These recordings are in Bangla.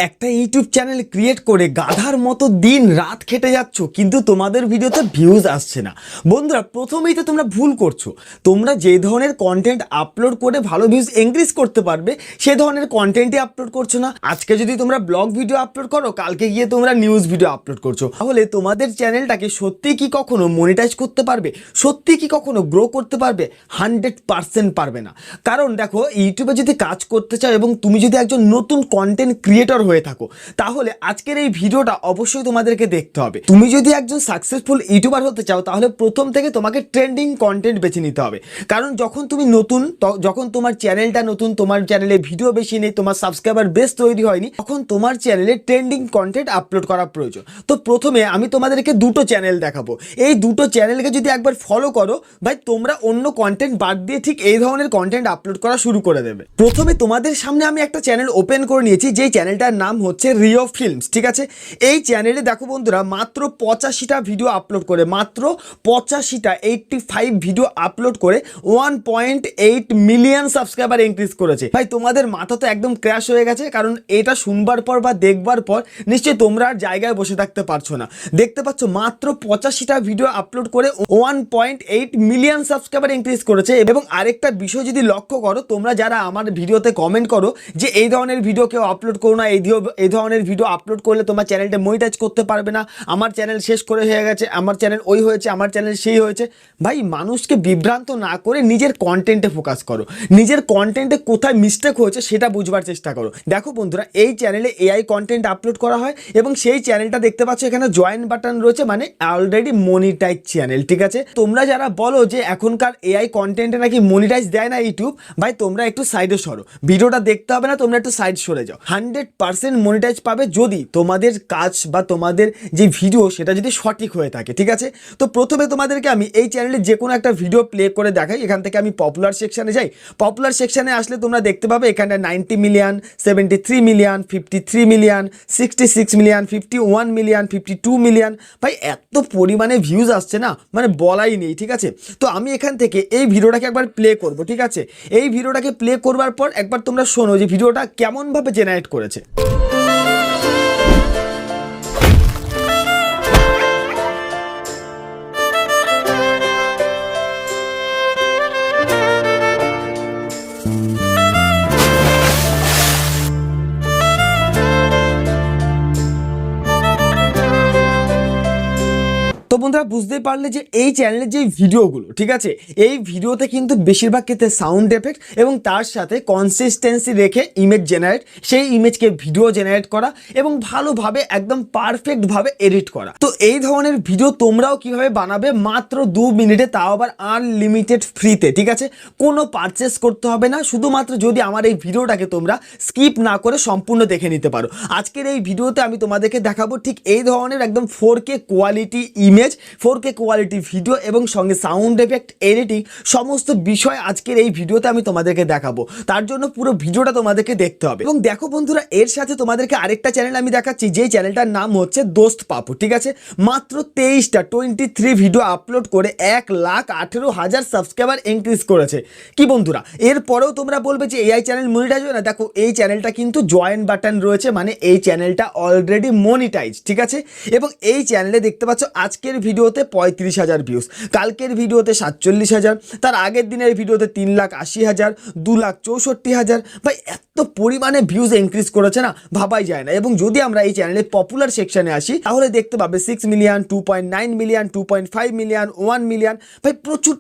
একটা ইউটিউব চ্যানেল ক্রিয়েট করে গাধার মতো দিন রাত খেটে যাচ্ছ, কিন্তু তোমাদের ভিডিওতে ভিউজ আসছে না। বন্ধুরা, প্রথমেই তো তোমরা ভুল করছো। তোমরা যে ধরনের কন্টেন্ট আপলোড করে ভালো ভিউজ ইনক্রিজ করতে পারবে সে ধরনের কন্টেন্টই আপলোড করছো না। আজকে যদি তোমরা ব্লগ ভিডিও আপলোড করো, কালকে গিয়ে তোমরা নিউজ ভিডিও আপলোড করছো, তাহলে তোমাদের চ্যানেলটাকে সত্যি কি কখনো মনিটাইজ করতে পারবে? সত্যি কি কখনো গ্রো করতে পারবে? 100% পারবে না। কারণ দেখো, ইউটিউবে যদি কাজ করতে চাও এবং তুমি যদি একজন নতুন কন্টেন্ট ক্রিয়েটর হয়ে থাকো, তাহলে আজকের এই ভিডিওটা অবশ্যই তোমাদেরকে দেখতে হবে। তুমি যদি একজন সাকসেসফুল ইউটিউবার হতে চাও, তাহলে প্রথম থেকে তোমাকে ট্রেন্ডিং কন্টেন্ট বেছে নিতে হবে। কারণ যখন তুমি নতুন, যখন তোমার চ্যানেলটা নতুন, তোমার চ্যানেলে ভিডিও বেশি নেই, তোমার সাবস্ক্রাইবার বেস তৈরি হয়নি, তখন তোমার চ্যানেলে ট্রেন্ডিং কন্টেন্ট আপলোড করা প্রয়োজন। তো প্রথমে আমি তোমাদেরকে দুটো চ্যানেল দেখাবো। এই দুটো চ্যানেলকে যদি একবার ফলো করো ভাই, তোমরা অন্য কন্টেন্ট বাদ দিয়ে ঠিক এই ধরনের কন্টেন্ট আপলোড করা শুরু করে দেবে। প্রথমে তোমাদের সামনে আমি একটা চ্যানেল ওপেন করে নিয়েছি, যেই চ্যানেলটার নাম হচ্ছে রিও ফিল্মস। ঠিক আছে, এই চ্যানেলে দেখো বন্ধুরা, মাত্র 85টা ভিডিও আপলোড করে, মাত্র 85টা 85 ভিডিও আপলোড করে 1.8 মিলিয়ন সাবস্ক্রাইবার ইনক্রিজ করেছে। ভাই, তোমাদের মাথা তো একদম ক্র্যাশ হয়ে গেছে, কারণ এটা শুনবার পর বা দেখবার পর নিশ্চয়ই তোমরা আর জায়গায় বসে থাকতে পারছো না। দেখতে পাচ্ছ, মাত্র 85টা ভিডিও আপলোড করে 1.8 মিলিয়ন সাবস্ক্রাইবার ইনক্রিজ করেছে। এবং আরেকটা বিষয় যদি লক্ষ্য করো, তোমরা যারা আমার ভিডিওতে কমেন্ট করো যে এই ধরনের ভিডিও কেউ আপলোড করো না, এই ধরনের ভিডিও আপলোড করলে তোমার চ্যানেলটা মনিটাইজ করতে পারবে না, আমার চ্যানেল শেষ করে হয়ে গেছে, আমার চ্যানেল ওই হয়েছে, আমার চ্যানেল সেই হয়েছে। ভাই, মানুষকে বিভ্রান্ত না করে নিজের কন্টেন্টে ফোকাস করো, নিজের কন্টেন্টে কোথায় মিস্টেক হয়েছে সেটা বুঝবার চেষ্টা করো। দেখো বন্ধুরা, এই চ্যানেলে এআই কন্টেন্ট আপলোড করা হয় এবং সেই চ্যানেলটা দেখতে পাচ্ছ এখানে জয়েন বাটন রয়েছে, মানে অলরেডি মনিটাইজ চ্যানেল। ঠিক আছে, তোমরা যারা বলো যে এখনকার এআই কন্টেন্টে নাকি মনিটাইজ দেয় না ইউটিউব, ভাই তোমরা একটু সাইডে সরো, ভিডিওটা দেখতে হবে না, তোমরা একটু সাইড সরে যাও। 100% মনিটাইজ পাবে যদি তোমাদের কাজ বা তোমাদের যে ভিডিও সেটা যদি সঠিক হয়ে থাকে। ঠিক আছে, তো প্রথমে তোমাদেরকে আমি এই চ্যানেলে যে কোনো একটা ভিডিও প্লে করে দেখাই। এখান থেকে আমি পপুলার সেকশনে যাই। পপুলার সেকশনে আসলে তোমরা দেখতে পাবে এখানে 90 million, 73 million, 53 million, 66 million, 51 million, 52 million. ভাই, এত পরিমাণে ভিউজ আসছে না, মানে বলাই নেই। ঠিক আছে, তো আমি এখান থেকে এই ভিডিওটাকে একবার প্লে করব। ঠিক আছে, এই ভিডিওটাকে প্লে করবার পর একবার তোমরা শোনো যে ভিডিওটা কেমনভাবে জেনারেট করেছে। তো বন্ধুরা, বুঝতেই পারলে যে এই চ্যানেলের যে ভিডিওগুলো, ঠিক আছে, এই ভিডিওতে কিন্তু বেশিরভাগ ক্ষেত্রে সাউন্ড এফেক্ট এবং তার সাথে কনসিস্টেন্সি রেখে ইমেজ জেনারেট, সেই ইমেজকে ভিডিও জেনারেট করা এবং ভালোভাবে একদম পারফেক্টভাবে এডিট করা। তো এই ধরনের ভিডিও তোমরাও কিভাবে বানাবে মাত্র 2 মিনিটে, তাও আবার আনলিমিটেড ফ্রিতে। ঠিক আছে, কোনো পারচেস করতে হবে না, শুধুমাত্র যদি আমার এই ভিডিওটাকে তোমরা স্কিপ না করে সম্পূর্ণ দেখে নিতে পারো। আজকের এই ভিডিওতে আমি তোমাদেরকে দেখাবো ঠিক এই ধরনের একদম 4K quality image, 4K quality video এবং সঙ্গে সাউন্ড এফেক্ট, এডিটিং, সমস্ত বিষয় আজকের এই ভিডিওতে আমি তোমাদেরকে দেখাবো। তার জন্য পুরো ভিডিওটা তোমাদেরকে দেখতে হবে। এবং দেখো বন্ধুরা, এর সাথে তোমাদেরকে আরেকটা চ্যানেল আমি দেখাচ্ছি, যেই চ্যানেলটার নাম হচ্ছে দোস্ত পাপু। ঠিক আছে, মাত্র 23 ভিডিও আপলোড করে 1,18,000 সাবস্ক্রাইবার ইনক্রিজ করেছে। কি বন্ধুরা, এরপরেও তোমরা বলবে যে এআই চ্যানেল মনিটাইজ হয় না? দেখো, এই চ্যানেলটা কিন্তু জয়েন বাটন রয়েছে, মানে এই চ্যানেলটা অলরেডি মনিটাইজ। ঠিক আছে, এবং এই চ্যানেলে দেখতে পাচ্ছ আজকের ভিডিওতে 35,000 ভিউজ, কালকের ভিডিওতে 47,000, তার আগের দিনের ভিডিওতে 3,80,000, 2,64,000। ভাই, এত পরিমাণে ভিউজ ইনক্রিজ করেছে না, ভাবাই যায় না। এবং যদি আমরা এই চ্যানেলে পপুলার সেকশনে আসি, তাহলে দেখতে পাবে 6 মিলিয়ন, 2.9 মিলিয়ন, 2.5 মিলিয়ন, 1 মিলিয়ন। ভাই,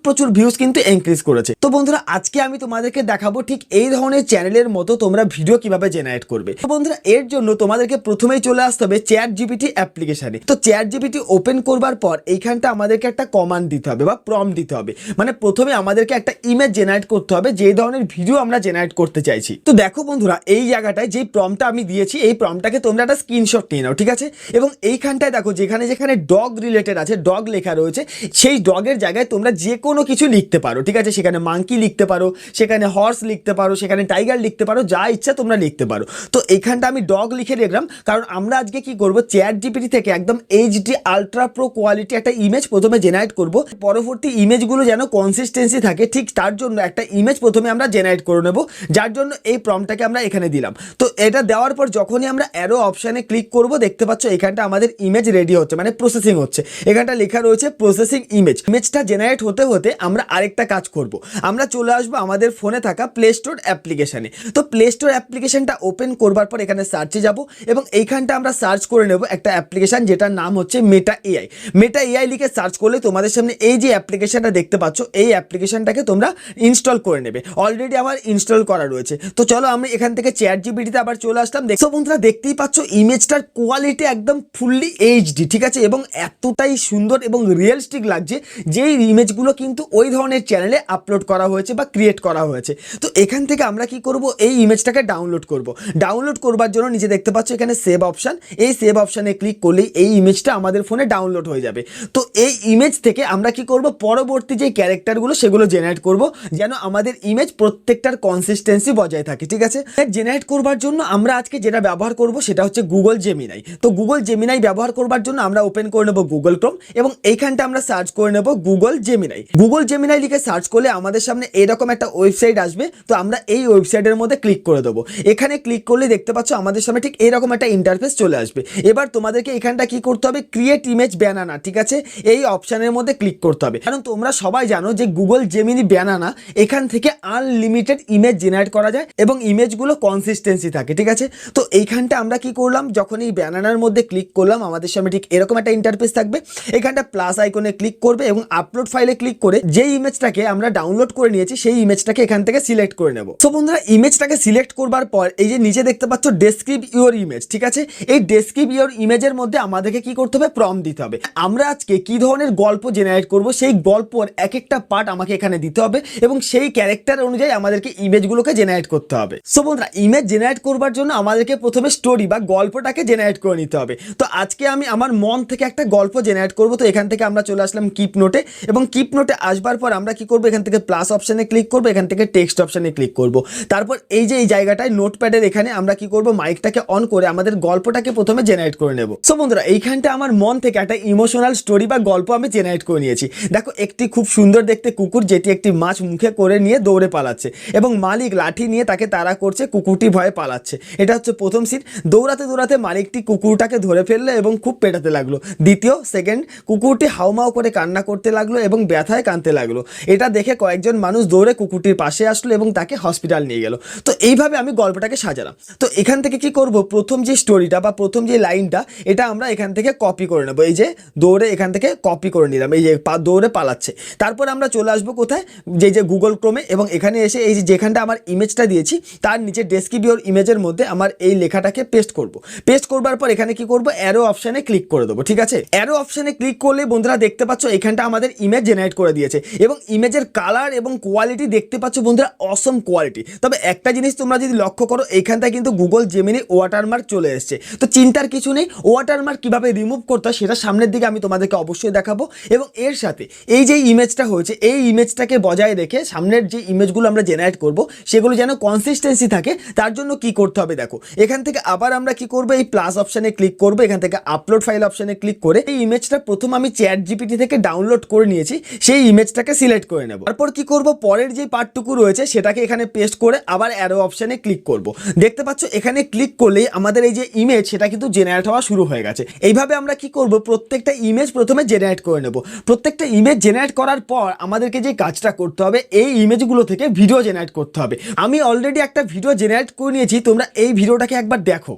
প্রচুর ভিউজ কিন্তু ইনক্রিজ করেছে। তো বন্ধুরা, আজকে আমি তোমাদেরকে দেখাবো ঠিক এই ধরনের চ্যানেলের মতো তোমরা ভিডিও কিভাবে জেনারেট করবে। তো বন্ধুরা, এর জন্য তোমাদেরকে প্রথমেই চলে আসতে হবে চ্যাট জিপিটি অ্যাপ্লিকেশনে। তো চ্যাট জিপিটি ওপেন করবার পর এইখানটা আমাদেরকে একটা কমান্ড দিতে হবে বা প্রম্পট দিতে হবে, মানে প্রথমে আমাদেরকে একটা ইমেজ জেনারেট করতে হবে যে ধরনের ভিডিও আমরা জেনারেট করতে চাইছি। তো দেখো বন্ধুরা, এই জায়গাটায় যে প্রম্পটটা আমি দিয়েছি, এই প্রম্পটটাকে তোমরা একটা স্ক্রিনশট নিয়ে নাও। ঠিক আছে, এবং এইখানটায় দেখো যেখানে যেখানে ডগ রিলেটেড আছে, ডগ লেখা রয়েছে, সেই ডগের জায়গায় তোমরা যে কোনো কিছু লিখতে পারো। ঠিক আছে, সেখানে মাঙ্কি লিখতে পারো, সেখানে হর্স লিখতে পারো, সেখানে টাইগার লিখতে পারো, যা ইচ্ছা তোমরা লিখতে পারো। তো এইখানটা আমি ডগ লিখে রাখলাম, কারণ আমরা আজকে কি করবো, চ্যাট জিপিটি থেকে একদম এইচডি আলট্রা প্রো কোয়ালিটি একটা ইমেজ প্রথমে জেনারেট করব, পরবর্তী ইমেজগুলো যেন কনসিস্টেন্সি থাকে, ঠিক তার জন্য একটা ইমেজ প্রথমে আমরা জেনারেট করে নেব, যার জন্য এই প্রম্পটটাকে আমরা এখানে দিলাম। তো এটা দেওয়ার পর যখনই আমরা অ্যারো অপশানে ক্লিক করব, দেখতে পাচ্ছ এখানটা আমাদের ইমেজ রেডি হচ্ছে, মানে প্রসেসিং হচ্ছে। এখানটা লেখা রয়েছে প্রসেসিং ইমেজটা জেনারেট হতে হতে আমরা আরেকটা কাজ করব, আমরা চলে আসবো আমাদের ফোনে থাকা প্লে স্টোর অ্যাপ্লিকেশানে। তো প্লে স্টোর অ্যাপ্লিকেশানটা ওপেন করবার পর এখানে সার্চে যাব এবং এইখানটা আমরা সার্চ করে নেব একটা অ্যাপ্লিকেশান যেটার নাম হচ্ছে মেটা এআই। মেটা এআই লিখে সার্চ করলে তোমাদের সামনে এই যে অ্যাপ্লিকেশানটা দেখতে পাচ্ছ, এই অ্যাপ্লিকেশানটাকে তোমরা ইনস্টল করে নেবে। অলরেডি আমার ইনস্টল করা রয়েছে। তো চলো আমি এখান থেকে চ্যাট জিপিটিতে আবার চলে আসলাম। দেখো বন্ধুরা, দেখতেই পাচ্ছ ইমেজটার কোয়ালিটি একদম ফুললি এইচডি, ঠিক আছে, এবং এতটাই সুন্দর এবং রিয়েলিস্টিক লাগছে যেই ইমেজগুলো কিন্তু ওই ধরনের চ্যানেলে আপলোড করা হয়েছে বা ক্রিয়েট করা হয়েছে। তো এখান থেকে আমরা কি করব, এই ইমেজটাকে ডাউনলোড করব। ডাউনলোড করবার জন্য নিচে দেখতে পাচ্ছ এখানে সেভ অপশান, এই সেভ অপশানে ক্লিক করলেই এই ইমেজটা আমাদের ফোনে ডাউনলোড হয়ে যাবে। তো এই ইমেজ থেকে আমরা কি করব, পরবর্তী যে ক্যারেক্টারগুলো সেগুলো জেনারেট করব, যেন আমাদের ইমেজ প্রত্যেকটার কনসিস্টেন্সি বজায় থাকে, ঠিক আছে। জেনারেট করবার জন্য আমরা আজকে যেটা ব্যবহার করব সেটা হচ্ছে গুগল জেমিনাই। তো গুগল জেমিনাই ব্যবহার করবার জন্য আমরা ওপেন করে নেব গুগল ক্রোম এবং এইখানটা আমরা সার্চ করে নেব গুগল জেমিনাই। গুগল জেমিনাই লিখে সার্চ করলে আমাদের সামনে এরকম একটা ওয়েবসাইট আসবে। তো আমরা এই ওয়েবসাইটের মধ্যে ক্লিক করে দেবো। এখানে ক্লিক করলে দেখতে পাচ্ছ আমাদের সামনে ঠিক এরকম একটা ইন্টারফেস চলে আসবে। এবার তোমাদেরকে এখানটা কি করতে হবে, ক্রিয়েট ইমেজ ব্যানানা, ঠিক আছে, এই অপশানের মধ্যে ক্লিক করতে হবে। কারণ তোমরা সবাই জানো যে গুগল জেমিনি ব্যানানা এখান থেকে আনলিমিটেড ইমেজ জেনারেট করা যায় এবং ইমেজগুলো কনসিস্টেন্সি থাকে, ঠিক আছে। তো এইখানটা আমরা কি করলাম, যখন এই ব্যানানার মধ্যে ক্লিক করলাম আমাদের সামনে ঠিক এরকম একটা ইন্টারফেস থাকবে। এখানটা প্লাস আইকনে ক্লিক করবে এবং আপলোড ফাইলে ক্লিক করে যে ইমেজটাকে আমরা ডাউনলোড করে নিয়েছি সেই ইমেজটাকে এখান থেকে সিলেক্ট করে নেব। তো বন্ধুরা, ইমেজটাকে সিলেক্ট করবার পর এই যে নিচে দেখতে পাচ্ছ ডেসক্রিব ইউর ইমেজ, ঠিক আছে, এই ডেসক্রিব ইউর ইমেজের মধ্যে আমাদেরকে কি করতে হবে, প্রম্পট দিতে হবে। আমরা আজকে কি ধরনের গল্প জেনারেট করব সেই গল্পর এক একটা পার্ট আমাকে এখানে দিতে হবে এবং সেই ক্যারেক্টার অনুযায়ী আমাদেরকে ইমেজগুলোকে জেনারেট করতে হবে। সো বন্ধুরা, ইমেজ জেনারেট করবার জন্য আমাদেরকে প্রথমে স্টোরি বা গল্পটাকে জেনারেট করে নিতে হবে। তো আজকে আমি আমার মন থেকে একটা গল্প জেনারেট করব। তো এখান থেকে আমরা চলে আসলাম কিপ নোটে এবং কিপ নোটে আসবার পর আমরা কি করব, এখান থেকে প্লাস অপশানে ক্লিক করব, এখান থেকে টেক্সট অপশানে ক্লিক করব। তারপর এই যে এই জায়গাটায় নোটপ্যাডের এখানে আমরা কি করব, মাইকটাকে অন করে আমাদের গল্পটাকে প্রথমে জেনারেট করে নেব। সো বন্ধুরা, এইখানটা আমার মন থেকে একটা ইমোশনাল স্টোরি বা গল্প আমি জেনারেট করে নিয়েছি। দেখো, একটি খুব সুন্দর দেখতে কুকুর যেটি একটি মাছ মুখে করে নিয়ে দৌড়ে পালাচ্ছে এবং মালিক লাঠি নিয়ে তাকে তাড়া করছে, কুকুরটি ভয়ে পালাচ্ছে। এটা হচ্ছে প্রথম সিন। দৌড়াতে দৌড়াতে মালিকটি কুকুরটাকে ধরে ফেললো এবং খুব পেটাতে লাগলো। দ্বিতীয় সেকেন্ড, কুকুরটি হাউমাউ করে কান্না করতে লাগলো এবং ব্যথায় কাঁদতে লাগলো। এটা দেখে কয়েকজন মানুষ দৌড়ে কুকুরটির পাশে আসলো এবং তাকে হসপিটাল নিয়ে গেল। তো এইভাবে আমি গল্পটাকে সাজালাম। তো এখান থেকে কি করব, প্রথম যে স্টোরিটা বা প্রথম যে লাইনটা এটা আমরা এখান থেকে কপি করে নেবো। এই যে দৌড়ে এখান থেকে কপি করে নিলাম, এই যে দৌড়ে পালাচ্ছে। তারপর আমরা চলে আসবো কোথায়, যে গুগল ক্রোমে এবং এখানে এসে এই যে যেখানটা আমার ইমেজটা দিয়েছি তার নিচে ডেসক্রিব ইউর ইমেজের মধ্যে আমার এই লেখাটাকে পেস্ট করব। পেস্ট করবার পর এখানে কি করব, অ্যারো অপশানে ক্লিক করে দেবো, ঠিক আছে। অ্যারো অপশানে ক্লিক করলে বন্ধুরা দেখতে পাচ্ছ এখানটা আমাদের ইমেজ জেনারেট করে দিয়েছে এবং ইমেজের কালার এবং কোয়ালিটি দেখতে পাচ্ছ বন্ধুরা অসম কোয়ালিটি। তবে একটা জিনিস তোমরা যদি লক্ষ্য করো, এইখানটায় কিন্তু গুগল জেমিনি ওয়াটারমার্ক চলে এসছে। তো চিন্তার কিছু নেই, ওয়াটারমার্ক কিভাবে রিমুভ করতে হয় সেটা সামনের দিকে আমি তোমাদেরকে অবশ্যই দেখাবো। এবং এর সাথে এই যে ইমেজটা হয়েছে এই ইমেজটাকে বজায় রেখে সামনের যে ইমেজগুলো আমরা জেনারেট করব সেগুলো যেন কনসিস্টেন্সি থাকে, তার জন্য কি করতে হবে দেখো, এখান থেকে আবার আমরা কি করব, এই প্লাস অপশানে ক্লিক করব, এখান থেকে আপলোড ফাইল অপশানে ক্লিক করে এই ইমেজটা প্রথম আমি চ্যাট জিপিটি থেকে ডাউনলোড করে নিয়েছি সেই ইমেজটাকে সিলেক্ট করে নেব। তারপর কি করব, পরের যে পার্টটুকু রয়েছে সেটাকে এখানে পেস্ট করে আবার অ্যারো অপশানে ক্লিক করব। দেখতে পাচ্ছ এখানে ক্লিক করলেই আমাদের এই যে ইমেজ সেটা কিন্তু জেনারেট হওয়া শুরু হয়ে গেছে। এইভাবে আমরা কি করব, প্রত্যেকটা ইমেজ প্রথমে জেনারেট করে নেব। প্রত্যেকটা ইমেজ জেনারেট করার পর আমাদেরকে যে কাজটা করতে হবে, এই ইমেজগুলো থেকে ভিডিও জেনারেট করতে হবে। আমি অলরেডি একটা ভিডিও জেনারেট করে নিয়েছি, তোমরা এই ভিডিওটাকে একবার দেখো।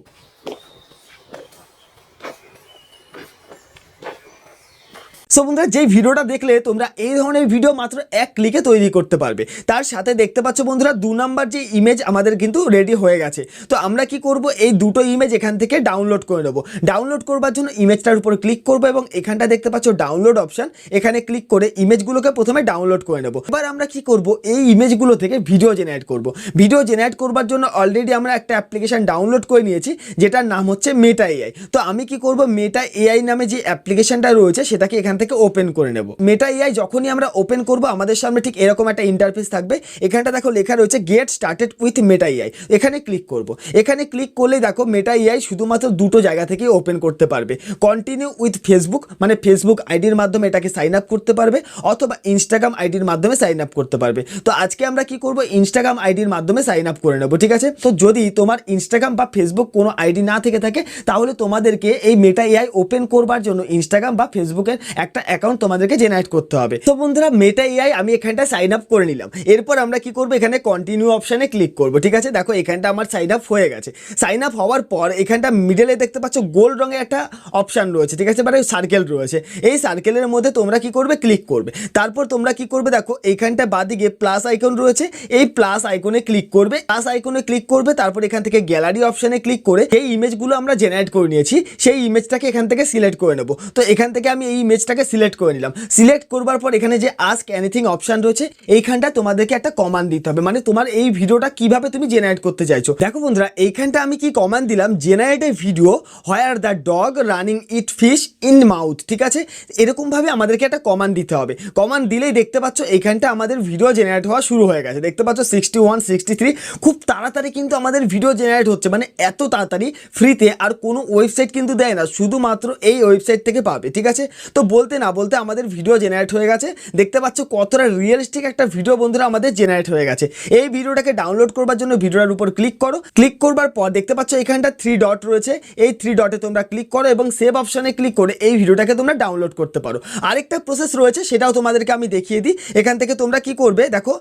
সো বন্ধুরা, যেই ভিডিওটা দেখলে তোমরা এই ধরনের ভিডিও মাত্র এক ক্লিকে তৈরি করতে পারবে। তার সাথে দেখতে পাচ্ছ বন্ধুরা 2 নাম্বার যে ইমেজ আমাদের কিন্তু রেডি হয়ে গেছে। তো আমরা কি করব, এই দুটো ইমেজ এখান থেকে ডাউনলোড করে নেব। ডাউনলোড করবার জন্য ইমেজটার উপর ক্লিক করব এবং এখানটা দেখতে পাচ্ছ ডাউনলোড অপশান, এখানে ক্লিক করে ইমেজগুলোকে প্রথমে ডাউনলোড করে নেব। এবার আমরা কি করব, এই ইমেজগুলো থেকে ভিডিও জেনারেট করব। ভিডিও জেনারেট করবার জন্য অলরেডি আমরা একটা অ্যাপ্লিকেশন ডাউনলোড করে নিয়েছি যেটার নাম হচ্ছে মেটা এআই। তো আমি কি করব, মেটা এআই নামে যে অ্যাপ্লিকেশনটা রয়েছে সেটাকে এখান থেকে ওপেন করে নেব। মেটা এআই যখনই আমরা ওপেন করব আমাদের সামনে ঠিক এরকম একটা ইন্টারফেস থাকবে। এখানটা দেখো লেখা রয়েছে get started with Meta AI, এখানে ক্লিক করব। এখানে ক্লিক করলে দেখো মেটা এআই শুধুমাত্র দুটো জায়গা থেকে ওপেন করতে পারবে, কন্টিনিউ উইথ ফেসবুক মানে ফেসবুক আইডির মাধ্যমে এটাকে সাইন আপ করতে পারবে, অথবা ইনস্টাগ্রাম আইডির মাধ্যমে সাইন আপ করতে পারবে। তো আজকে আমরা কি করব, ইনস্টাগ্রাম আইডির মাধ্যমে সাইন আপ করে নেব, ঠিক আছে। তো যদি তোমার ইনস্টাগ্রাম বা ফেসবুক কোনো আইডি না থেকে থাকে তাহলে তোমাদেরকে এই মেটা এআই ওপেন করবার জন্য ইনস্টাগ্রাম বা ফেসবুকের একটা অ্যাকাউন্ট তোমাদেরকে জেনারেট করতে হবে। তো বন্ধুরা মেটা এআই আমি এখানটা সাইন আপ করে নিলাম। এরপর আমরা কি করব, এখানে কন্টিনিউ অপশানে ক্লিক করব, ঠিক আছে। দেখো এখানটা আমার সাইন আপ হয়ে গেছে। সাইন আপ হওয়ার পর এখানটা মিডলে দেখতে পাচ্ছ গোল্ড রঙের একটা অপশান রয়েছে, ঠিক আছে, মানে সার্কেল রয়েছে। এই সার্কেলের মধ্যে তোমরা কি করবে, ক্লিক করবে। তারপর তোমরা কি করবে, দেখো এইখানটা বাদিকে প্লাস আইকন রয়েছে, এই প্লাস আইকনে ক্লিক করবে। প্লাস আইকনে ক্লিক করবে, তারপর এখান থেকে গ্যালারি অপশানে ক্লিক করে এই ইমেজগুলো আমরা জেনারেট করে নিয়েছি সেই ইমেজটাকে এখান থেকে সিলেক্ট করে নেব। তো এখান থেকে আমি এই ইমেজটাকে সিলেক্ট করে নিলাম। সিলেক্ট করবার পর এখানে যে আস্ক এনিথিং অপশান রয়েছে এইখানটা তোমাদেরকে একটা কমান্ড দিতে হবে, মানে তোমার এই ভিডিওটা কিভাবে তুমি জেনারেট করতে চাইছো। দেখো বন্ধুরা এইখানটা আমি কি কমান্ড দিলাম, generate A video where the dog running it fish in mouth, ঠিক আছে। এরকম ভাবে আমাদেরকে একটা কমান্ড দিতে হবে। কমান্ড দিলেই দেখতে পাচ্ছ এইখানটা আমাদের ভিডিও জেনারেট হওয়া শুরু হয়ে গেছে। দেখতে পাচ্ছ 61, 63 খুব তাড়াতাড়ি কিন্তু আমাদের ভিডিও জেনারেট হচ্ছে, মানে এত তাড়াতাড়ি ফ্রিতে। আর কোনো ওয়েবসাইট কিন্তু দেয় না, শুধুমাত্র এই ওয়েবসাইট থেকে পাবে, ঠিক আছে। তো বলতে না বলতে আমাদের ভিডিও জেনারেট হয়ে গেছে। দেখতে পাচ্ছ কতটা রিয়েলিস্টিক একটা ভিডিও বন্ধুরা আমাদের জেনারেট হয়ে গেছে। এই ভিডিওটাকে ডাউনলোড করবার জন্য ভিডিওটার উপর ক্লিক করো। ক্লিক করবার পর দেখতে পাচ্ছ এখানটা 3 ডট রয়েছে, এই 3 ডটে তোমরা ক্লিক করো এবং সেভ অপশনে ক্লিক করে এই ভিডিওটাকে তোমরা ডাউনলোড করতে পারো। আরেকটা প্রসেস রয়েছে সেটাও তোমাদেরকে আমি দেখিয়ে দিই। এখান থেকে তোমরা কি করবে, দেখো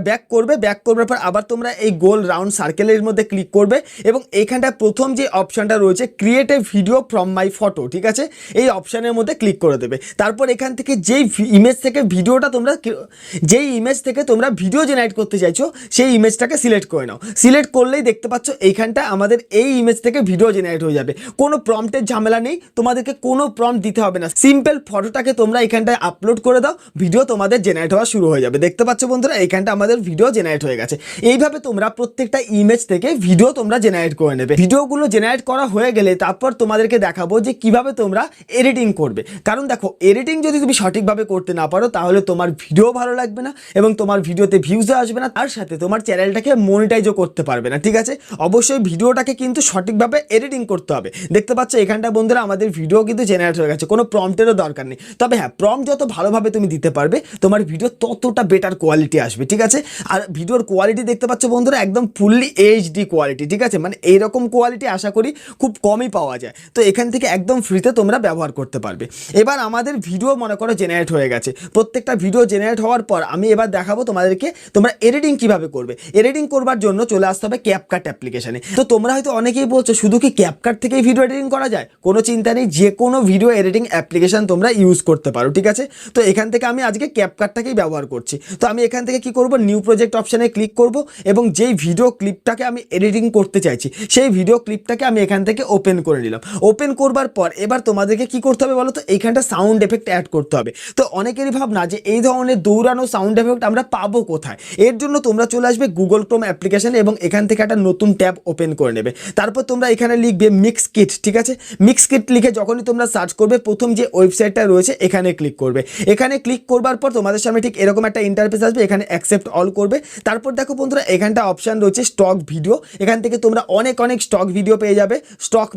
ব্যাক করবে, ব্যাক করবার পর আবার তোমরা এই গোল রাউন্ড সার্কেলের মধ্যে ক্লিক করবে এবং এইখানটা প্রথম যে অপশনটা রয়েছে create a video from my photo, ঠিক আছে, এই অপশনের মধ্যে ক্লিক করে দেবে। তারপর এখান থেকে যেই ইমেজ থেকে ভিডিও জেনারেট করতে চাইছো সেই ইমেজটাকে সিলেক্ট করে নাও। সিলেক্ট করলেই দেখতে পাচ্ছ এইখানটা আমাদের এই ইমেজ থেকে ভিডিও জেনারেট হয়ে যাবে। কোনো প্রম্পটের ঝামেলা নেই, তোমাদেরকে কোনো প্রম্পট দিতে হবে না। সিম্পল ফটোটাকে তোমরা এখানটায় আপলোড করে দাও, ভিডিও তোমাদের জেনারেট হওয়া শুরু হয়ে যাবে। দেখতে পাচ্ছ বন্ধুরা এইখানটা আমাদের ভিডিও জেনারেট হয়ে গেছে। এইভাবে তোমরা প্রত্যেকটা ইমেজ থেকে ভিডিও তোমরা জেনারেট করে নেবে। ভিডিওগুলো জেনারেট করা হয়ে গেলে তারপর তোমাদেরকে দেখাবো যে কিভাবে তোমরা এডিটিং করবে। কারণ দেখো এডিটিং যদি তুমি সঠিকভাবে করতে না পারো তাহলে তোমার ভিডিও ভালো লাগবে না এবং তোমার ভিডিওতে ভিউজও আসবে না, তার সাথে তোমার চ্যানেলটাকে মনিটাইজও করতে পারবে না, ঠিক আছে। অবশ্যই ভিডিওটাকে কিন্তু সঠিকভাবে এডিটিং করতে হবে। দেখতে পাচ্ছ এখানটা বন্ধুরা আমাদের ভিডিও কিন্তু জেনারেট হয়ে গেছে, কোনো প্রম্পটেরও দরকার নেই। তবে হ্যাঁ, প্রম্পট যত ভালোভাবে তুমি দিতে পারবে তোমার ভিডিও ততটা বেটার কোয়ালিটি আসবে, ঠিক আছে। আর ভিডিওর কোয়ালিটি দেখতে পাচ্ছ বন্ধুরা একদম ফুললি এইচডি কোয়ালিটি, ঠিক আছে, মানে এইরকম কোয়ালিটি আশা করি খুব কমই পাওয়া যায়। তো এখান থেকে একদম ফ্রিতে তোমরা ব্যবহার করতে পারবে। এবার আমাদের ভিডিও মনে করো জেনারেট হয়ে গেছে। প্রত্যেকটা ভিডিও জেনারেট হওয়ার পর আমি এবার দেখাবো তোমাদেরকে তোমরা এডিটিং কিভাবে করবে। এডিটিং করবার জন্য চলে আসতে হবে ক্যাপকাট অ্যাপ্লিকেশনে। তো তোমরা হয়তো অনেকেই বলছো শুধু কি ক্যাপকাট থেকেই ভিডিও এডিটিং করা যায়? কোনো চিন্তা নেই, যে কোনো ভিডিও এডিটিং অ্যাপ্লিকেশন তোমরা ইউজ করতে পারো, ঠিক আছে। তো এখান থেকে আমি আজকে ক্যাপকাটটাকেই ব্যবহার করছি। তো আমি এখান থেকে কি করব, নিউ প্রজেক্ট অপশানে ক্লিক করব এবং যেই ভিডিও ক্লিপটাকে আমি এডিটিং করতে চাইছি সেই ভিডিও ক্লিপটাকে আমি এখান থেকে ওপেন করে নিলাম। ওপেন করবার পর এবার তোমাদেরকে কি করতে হবে বলো তো, এইখানটা সাউন্ড এফেক্ট অ্যাড করতে হবে। তো অনেকেরই ভাবনা যে এই ধরনের দৌড়ানো সাউন্ড এফেক্ট আমরা পাবো কোথায়। এর জন্য তোমরা চলে আসবে গুগল ক্রোম অ্যাপ্লিকেশনে এবং এখান থেকে একটা নতুন ট্যাব ওপেন করে নেবে। তারপর তোমরা এখানে লিখবে মিক্স কিট, ঠিক আছে। মিক্স কিট লিখে যখনই তোমরা সার্চ করবে প্রথম যে ওয়েবসাইটটা রয়েছে এখানে ক্লিক করবে। এখানে ক্লিক করবার পর তোমাদের সামনে ঠিক এরকম একটা ইন্টারফেস আসবে, এখানে অ্যাকসেপ্ট অল করবে। তারপর দেখো বন্ধুরা এখানটা অপশান রয়েছে স্টক ভিডিও, এখান থেকে তোমরা অনেক স্টক ভিডিও পেয়ে যাবে, স্টক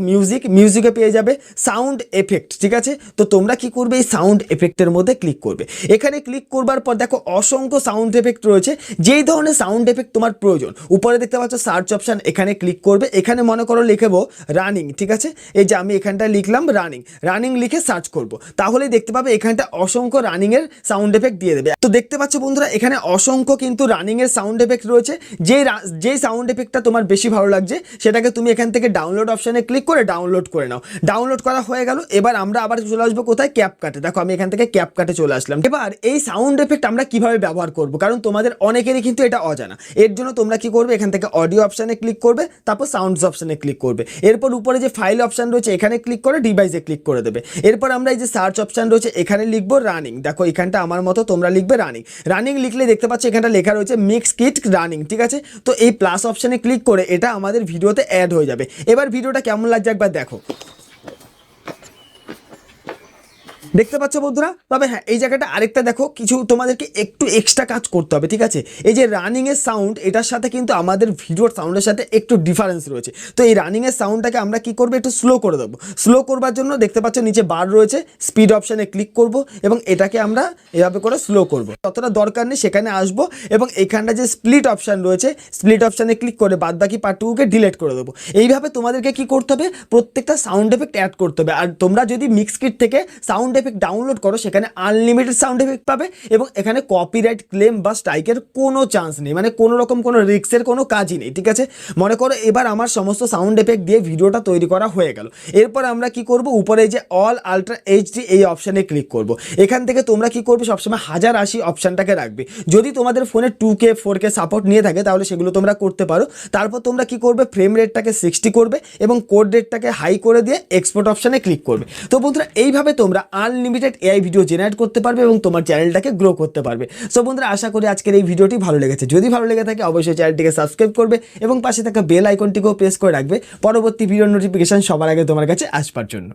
মিউজিকে পেয়ে যাবে সাউন্ড এফেক্ট, ঠিক আছে। তো তোমরা কি করবে, এই সাউন্ড এফেক্টের মধ্যে ক্লিক করবে। এখানে ক্লিক করবার পর দেখো অসংখ্য সাউন্ড এফেক্ট রয়েছে, যেই ধরনের সাউন্ড এফেক্ট তোমার প্রয়োজন উপরে দেখতে পাচ্ছ সার্চ অপশান, এখানে ক্লিক করবে। এখানে মনে করো লিখবো রানিং, ঠিক আছে। এই যে আমি এখানটা লিখলাম রানিং লিখে সার্চ করব, তাহলেই দেখতে পাবে এখানটা অসংখ্য রানিং এর সাউন্ড এফেক্ট দিয়ে দেবে। তো দেখতে পাচ্ছ বন্ধুরা এখানে অসংখ্য কিন্তু রানিং এর সাউন্ড এফেক্ট রয়েছে। যেই সাউন্ড এফেক্টটা তোমার বেশি ভালো লাগছে সেটাকে তুমি এখান থেকে ডাউনলোড অপশানে ক্লিক করে ডাউনলোড করে নাও। ডাউনলোড করা হয়ে গেল। এবার আমরা আবার চলে আসবো কোথায়, ক্যাপকাটে। দেখো আমি এখান থেকে ক্যাপকাটে চলে আসলাম। এবার এই সাউন্ড এফেক্ট আমরা কিভাবে ব্যবহার করব, কারণ তোমাদের অনেকেরই কিন্তু এটা অজানা। এর জন্য তোমরা কি করবে, এখান থেকে অডিও অপশানে ক্লিক করবে, তারপর সাউন্ডস অপশানে ক্লিক করবে। এরপর উপরে যে ফাইল অপশান রয়েছে এখানে ক্লিক করে ডিভাইসে ক্লিক করে দেবে। এরপর আমরা এই যে সার্চ অপশান রয়েছে এখানে লিখবো রানিং। দেখো এখানটা আমার মতো তোমরা লিখবে রানিং লিখলে দেখতে পাচ্ছ এখানটা লেখা রয়েছে মিক্স কিট রানিং, ঠিক আছে। তো এই প্লাস অপশানে ক্লিক করে এটা আমাদের ভিডিওতে অ্যাড হয়ে যাবে। এবার ভিডিওটা কেমন লাগছে একবার দেখো। দেখতে পাচ্ছ বন্ধুরা। তবে হ্যাঁ, এই জায়গাটা আরেকটা দেখো, কিছু তোমাদেরকে একটু এক্সট্রা কাজ করতে হবে, ঠিক আছে? এই যে রানিং এর সাউন্ড, এটার সাথে কিন্তু আমাদের ভিডিওর সাউন্ডের সাথে একটু ডিফারেন্স রয়েছে। তো এই রানিং এর সাউন্ডটাকে আমরা কি করবো, একটু স্লো করে দেবো। স্লো করবার জন্য দেখতে পাচ্ছ নিচে বার রয়েছে, স্পিড অপশানে ক্লিক করব এবং এটাকে আমরা এভাবে করে স্লো করব। যতটা দরকার নেই সেখানে আসবো এবং এখানটা যে স্প্লিট অপশান রয়েছে, স্প্লিট অপশানে ক্লিক করে বাদ বাকি পার্টটুকুকে ডিলিট করে দেবো। এইভাবে তোমাদেরকে কি করতে হবে, প্রত্যেকটা সাউন্ড এফেক্ট অ্যাড করতে হবে। আর তোমরা যদি মিক্সকিট থেকে সাউন্ড এফেক্ট ডাউনলোড করো, সেখানে আনলিমিটেড সাউন্ড এফেক্ট পাবে এবং এখানে কপিরাইট ক্লেম বা স্ট্রাইকের কোনো চান্স নেই, মানে কোনো রকম কোনো রিস্কের কোনো কাজই নেই, ঠিক আছে? মনে করো এবার আমার সমস্ত সাউন্ড এফেক্ট দিয়ে ভিডিওটা তৈরি করা হয়ে গেল। এরপর আমরা কি করব, উপরে যে অল আলট্রা এইচডি এই অপশানে ক্লিক করব। এখান থেকে তোমরা কি করবে, সবসময় 1080 অপশানটাকে রাখবে। যদি তোমাদের ফোনে 2K 4K সাপোর্ট নিয়ে থাকে তাহলে সেগুলো তোমরা করতে পারো। তারপর তোমরা কি করবে, ফ্রেম রেটটাকে 60 করবে এবং কোড রেটটাকে হাই করে দিয়ে এক্সপোর্ট অপশানে ক্লিক করবে। তো বন্ধুরা, এইভাবে তোমরা আনলিমিটেড এআই ভিডিও জেনারেট করতে পারবে এবং তোমার চ্যানেলটাকে গ্রো করতে পারবে। সো বন্ধুরা, আশা করি আজকের এই ভিডিওটি ভালো লেগেছে। যদি ভালো লেগে থাকে অবশ্যই চ্যানেলটিকে সাবস্ক্রাইব করবে এবং পাশে থাকা বেল আইকনটিকেও প্রেস করে রাখবে পরবর্তী ভিডিওর নোটিফিকেশন সবার আগে তোমার কাছে আসবার জন্য।